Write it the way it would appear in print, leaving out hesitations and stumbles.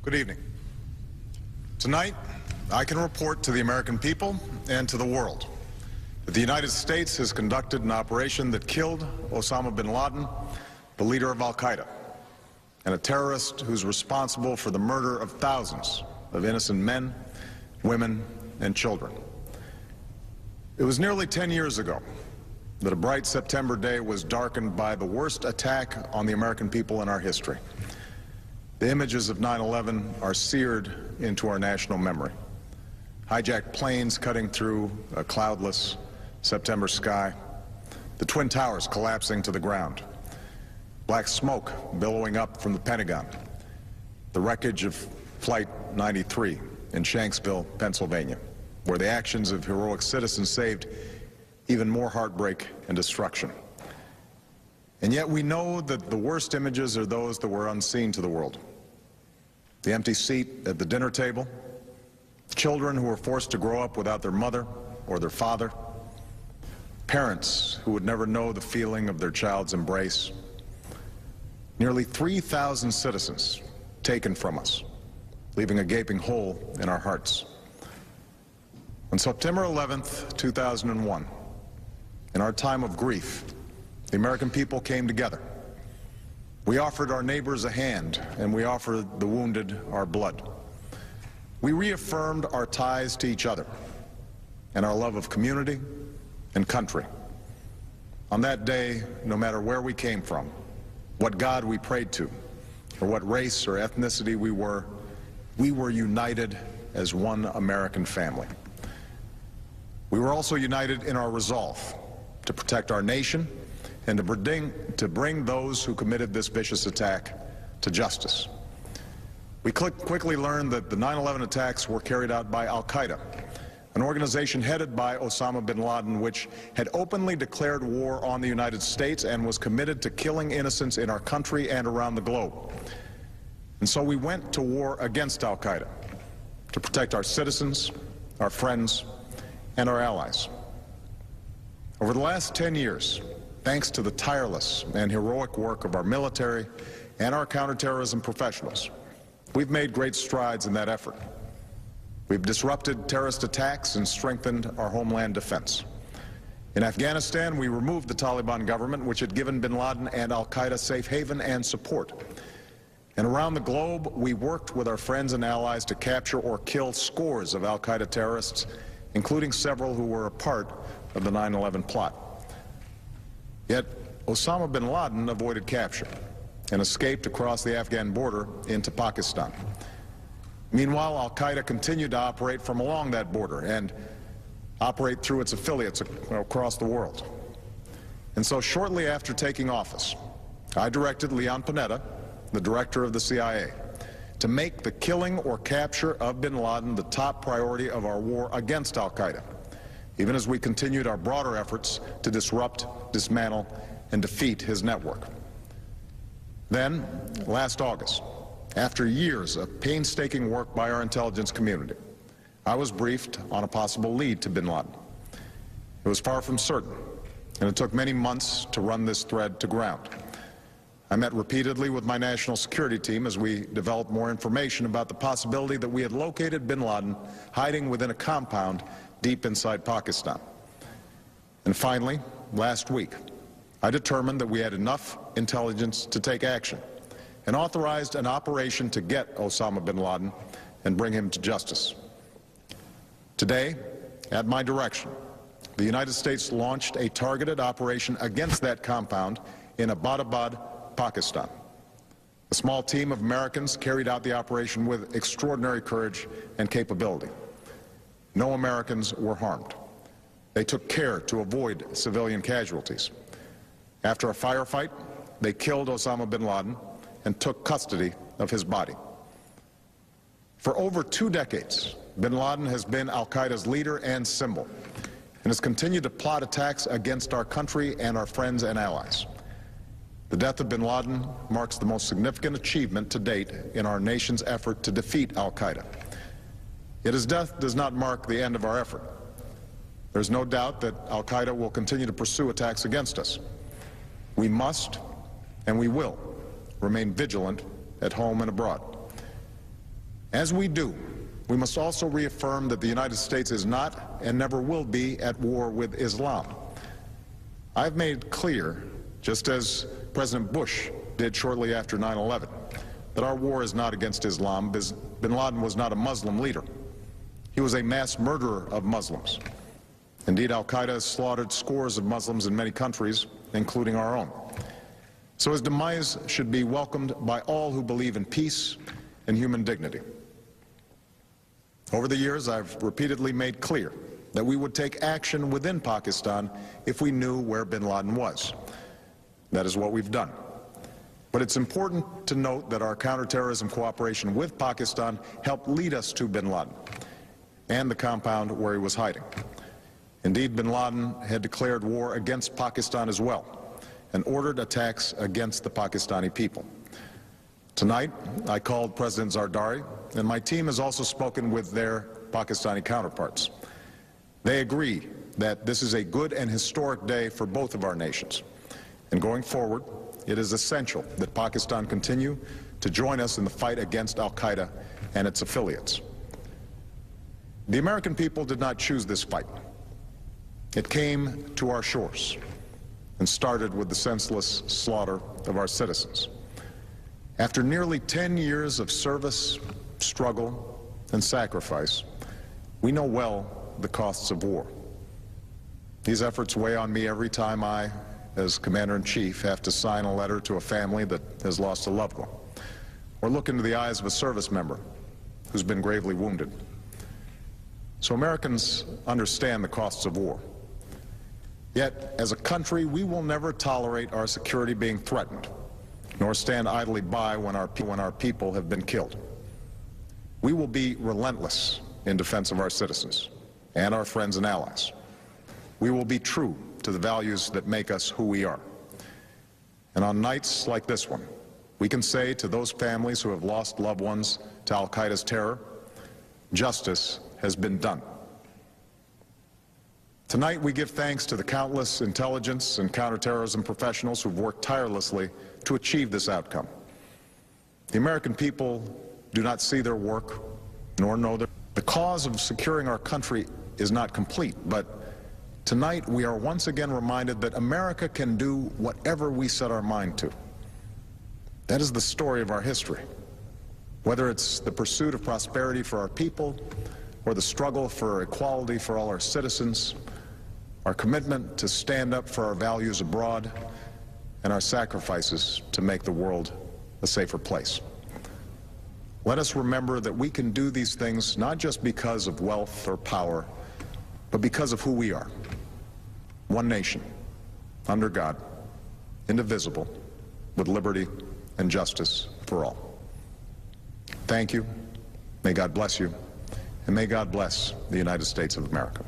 Good evening. Tonight, I can report to the American people and to the world that the United States has conducted an operation that killed Osama bin Laden, the leader of al-Qaeda, and a terrorist who's responsible for the murder of thousands of innocent men, women, and children. It was nearly 10 years ago that a bright September day was darkened by the worst attack on the American people in our history. The images of 9/11 are seared into our national memory. Hijacked planes cutting through a cloudless September sky, the Twin Towers collapsing to the ground, black smoke billowing up from the Pentagon, the wreckage of Flight 93 in Shanksville, Pennsylvania, where the actions of heroic citizens saved even more heartbreak and destruction. And yet we know that the worst images are those that were unseen to the world. The empty seat at the dinner table, children who were forced to grow up without their mother or their father, parents who would never know the feeling of their child's embrace, nearly 3,000 citizens taken from us, leaving a gaping hole in our hearts. On September 11th, 2001, in our time of grief, the American people came together. We offered our neighbors a hand, and we offered the wounded our blood. We reaffirmed our ties to each other and our love of community and country. On that day, no matter where we came from, what God we prayed to, or what race or ethnicity we were united as one American family. We were also united in our resolve to protect our nation and to bring those who committed this vicious attack to justice. We quickly learned that the 9/11 attacks were carried out by al-Qaeda, an organization headed by Osama bin Laden, which had openly declared war on the United States and was committed to killing innocents in our country and around the globe. And so we went to war against al-Qaeda to protect our citizens, our friends, and our allies. Over the last 10 years, thanks to the tireless and heroic work of our military and our counterterrorism professionals, we've made great strides in that effort. We've disrupted terrorist attacks and strengthened our homeland defense. In Afghanistan, we removed the Taliban government, which had given bin Laden and al-Qaeda safe haven and support. And around the globe, we worked with our friends and allies to capture or kill scores of al-Qaeda terrorists, including several who were a part of the 9/11 plot. Yet, Osama bin Laden avoided capture and escaped across the Afghan border into Pakistan. Meanwhile, al-Qaeda continued to operate from along that border and operate through its affiliates across the world. And so shortly after taking office, I directed Leon Panetta, the director of the CIA, to make the killing or capture of bin Laden the top priority of our war against al-Qaeda, even as we continued our broader efforts to disrupt, dismantle, and defeat his network. Then, last August, after years of painstaking work by our intelligence community, I was briefed on a possible lead to bin Laden. It was far from certain, and it took many months to run this thread to ground. I met repeatedly with my national security team as we developed more information about the possibility that we had located bin Laden hiding within a compound deep inside Pakistan. And finally, last week, I determined that we had enough intelligence to take action and authorized an operation to get Osama bin Laden and bring him to justice. Today, at my direction, the United States launched a targeted operation against that compound in Abbottabad, Pakistan. A small team of Americans carried out the operation with extraordinary courage and capability. No Americans were harmed. They took care to avoid civilian casualties. After a firefight, they killed Osama bin Laden and took custody of his body. For over 2 decades, bin Laden has been al-Qaeda's leader and symbol, and has continued to plot attacks against our country and our friends and allies. The death of bin Laden marks the most significant achievement to date in our nation's effort to defeat al-Qaeda. Yet his death does not mark the end of our effort. There's no doubt that al-Qaeda will continue to pursue attacks against us. We must, and we will, remain vigilant at home and abroad. As we do, we must also reaffirm that the United States is not and never will be at war with Islam. I've made clear, just as President Bush did shortly after 9/11, that our war is not against Islam. Bin Laden was not a Muslim leader. He was a mass murderer of Muslims. Indeed, al-Qaeda has slaughtered scores of Muslims in many countries, including our own. So his demise should be welcomed by all who believe in peace and human dignity. Over the years, I've repeatedly made clear that we would take action within Pakistan if we knew where bin Laden was. That is what we've done. But it's important to note that our counterterrorism cooperation with Pakistan helped lead us to bin Laden and the compound where he was hiding. Indeed, bin Laden had declared war against Pakistan as well and ordered attacks against the Pakistani people. Tonight, I called President Zardari, and my team has also spoken with their Pakistani counterparts. They agree that this is a good and historic day for both of our nations. And going forward, it is essential that Pakistan continue to join us in the fight against al-Qaeda and its affiliates. The American people did not choose this fight. It came to our shores and started with the senseless slaughter of our citizens. After nearly 10 years of service, struggle, and sacrifice, we know well the costs of war. These efforts weigh on me every time I, as Commander-in-Chief, have to sign a letter to a family that has lost a loved one, or look into the eyes of a service member who's been gravely wounded. So Americans understand the costs of war. Yet, as a country, we will never tolerate our security being threatened, nor stand idly by when our people have been killed. We will be relentless in defense of our citizens and our friends and allies. We will be true to the values that make us who we are. And on nights like this one, we can say to those families who have lost loved ones to al-Qaeda's terror, justice has been done. Tonight we give thanks to the countless intelligence and counterterrorism professionals who've worked tirelessly to achieve this outcome. The American people do not see their work, nor know the cause of securing our country is not complete, but tonight we are once again reminded that America can do whatever we set our mind to. That is the story of our history. Whether it's the pursuit of prosperity for our people, or the struggle for equality for all our citizens, our commitment to stand up for our values abroad, and our sacrifices to make the world a safer place. Let us remember that we can do these things not just because of wealth or power, but because of who we are. One nation, under God, indivisible, with liberty and justice for all. Thank you. May God bless you. And may God bless the United States of America.